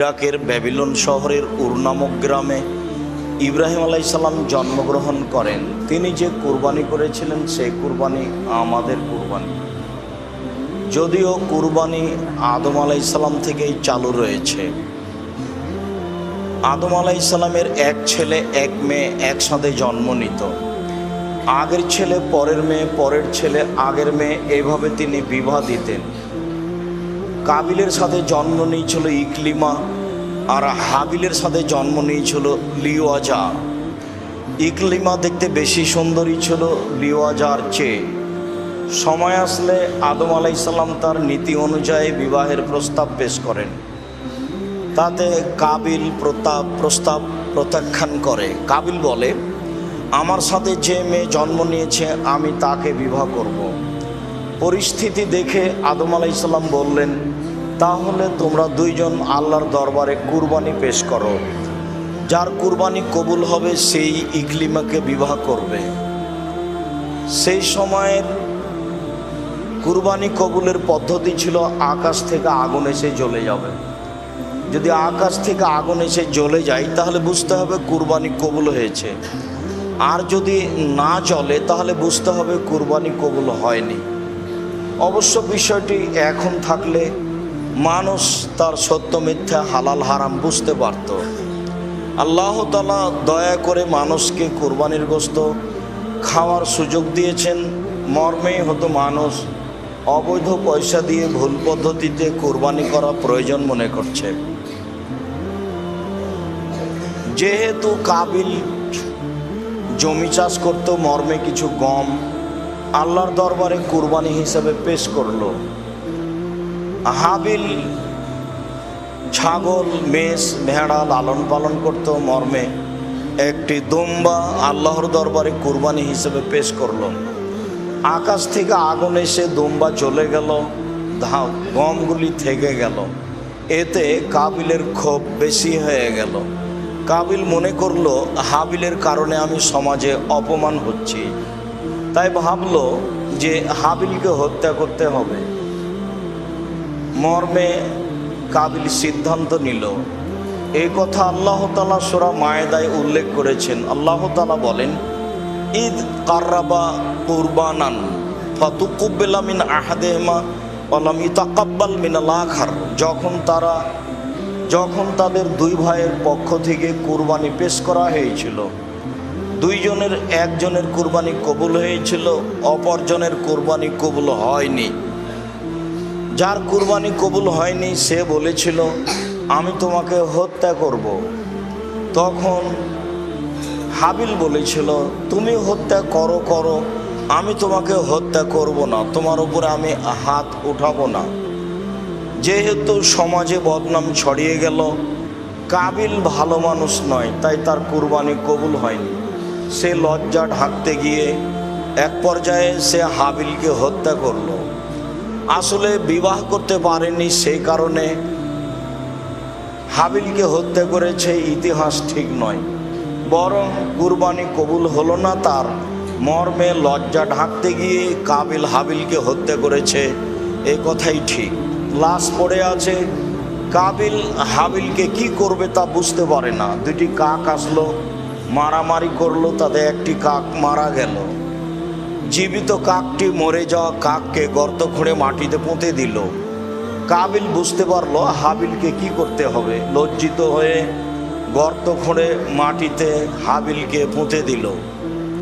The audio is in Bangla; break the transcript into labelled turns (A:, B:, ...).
A: ইরাকের ব্যাবিলন শহরের উর নামক গ্রামে ইব্রাহিম আলাইহিস সালাম জন্মগ্রহণ করেন। তিনি যে কুরবানি করেছিলেন সেই কুরবানি আমাদের কুরবানি, যদিও কুরবানি আদম আলাইহিস সালাম থেকেই চালু রয়েছে। আদম আলাইহিস সালামের এক ছেলে এক মেয়ে একসাথে জন্ম নিত। আগের ছেলে পরের মেয়ে, পরের ছেলে আগের মেয়ে, এইভাবে তিনি বিবাহ দিতেন। কাবিলের সাথে জন্ম নিয়েছিল ইকলিমা, আর হাবিলের সাথে জন্ম নিয়েছিল লিওয়াজা। ইকলিমা দেখতে বেশি সুন্দরী ছিল লিওয়াজার চেয়ে। সময় আসলে আদম আলাইহিস সালাম তার নীতি অনুযায়ী বিবাহের প্রস্তাব পেশ করেন। তাতে কাবিল প্রস্তাব প্রত্যাখ্যান করে। কাবিল বলে, আমার সাথে যে মেয়ে জন্ম নিয়েছে আমি তাকে বিবাহ করব। পরিস্থিতি দেখে আদম আলাইহিস সালাম বললেন, তাহলে তোমরা দুইজন আল্লাহর দরবারে কুরবানি পেশ করো। যার কুরবানি কবুল হবে সেই ইকলিমাকে বিবাহ করবে। সেই সময়ের কুরবানি কবুলের পদ্ধতি ছিল আকাশ থেকে আগুন এসে জ্বলে যাবে। যদি আকাশ থেকে আগুন এসে জ্বলে যায় তাহলে বুঝতে হবে কুরবানি কবুল হয়েছে, আর যদি না জ্বলে তাহলে বুঝতে হবে কুরবানি কবুল হয়নি। অবশ্য বিষয়টি এখন থাকলে মানুষ তার সত্য মিথ্যা হালাল হারাম বুঝতে পারত। আল্লাহ তাআলা দয়া করে মানুষকে কুরবানির গোশত খাওয়ার সুযোগ দিয়েছেন, মর্মেই হতো মানুষ অবৈধ পয়সা দিয়ে ভুল পদ্ধতিতে কুরবানি করা প্রয়োজন মনে করছে। যেহেতু কাবিল জমি চাষ করত, মর্মে কিছু গম আল্লাহর দরবারে কুরবানি হিসাবে পেশ করলো। হাবিল ছাগল, মেষ, ভেড়া লালন পালন করত, মর্মে একটি দুম্বা আল্লাহর দরবারে কুরবানি হিসেবে পেশ করলো। আকাশ থেকে আগুন এসে দুম্বা চলে গেল, গমগুলি থেকে গেল। এতে কাবিলের ক্ষোভ বেশি হয়ে গেল। কাবিল মনে করলো হাবিলের কারণে আমি সমাজে অপমান হচ্ছি, তাই ভাবলো যে হাবিলকে হত্যা করতে হবে। মর্মে কাবিল সিদ্ধান্ত নিল। এই কথা আল্লাহ তাআলা সূরা মায়েদায় উল্লেখ করেছেন। আল্লাহ তাআলা বলেন, ঈদ কাররাবা কুরবানান ফাতুকুব্বিলা মিন আহাদিহিমা ওয়া লাম ইতাকাব্বাল মিনাল আখার। যখন তাদের দুই ভাইয়ের পক্ষ থেকে কুরবানি পেশ করা হয়েছিল, দুইজনের একজনের কুরবানি কবুল হয়েছিল, অপরজনের কুরবানি কবুল হয়নি। যার কুরবানি কবুল হয়নি সে বলেছিল, আমি তোমাকে হত্যা করব। তখন হাবিল বলেছিল, তুমি হত্যা করো, আমি তোমাকে হত্যা করব না, তোমার উপরে আমি হাত উঠাবো না। যেহেতু সমাজে বদনাম ছড়িয়ে গেল, কাবিল ভালো মানুষ নয়, তাই তার কুরবানি কবুল হয়নি। সে লজ্জা ঢাকতে গিয়ে এক পর্যায়ে সে হাবিলকে হত্যা করলো। আসলে বিবাহ করতে পারেনি, সেই কারণে হাবিলকে হত্যা করেছে, ইতিহাস ঠিক নয়। বরং কুরবানি কবুল হলো না তার, মর্মে লজ্জা ঢাকতে গিয়ে কাবিল হাবিলকে হত্যা করেছে, এ কথাই ঠিক। লাশ পড়ে আছে। কাবিল হাবিলকে কি করবে তা বুঝতে পারে না। দুটি কাক আসলো, মারামারি করলো, তাতে একটি কাক মারা গেল। জীবিত কাকটি মরে যাওয়া কাককে গর্ত খুঁড়ে মাটিতে পুঁতে দিল। কাবিল বুঝতে পারলো হাবিলকে কি করতে হবে। লজ্জিত হয়ে গর্ত খুঁড়ে মাটিতে হাবিলকে পুঁতে দিল।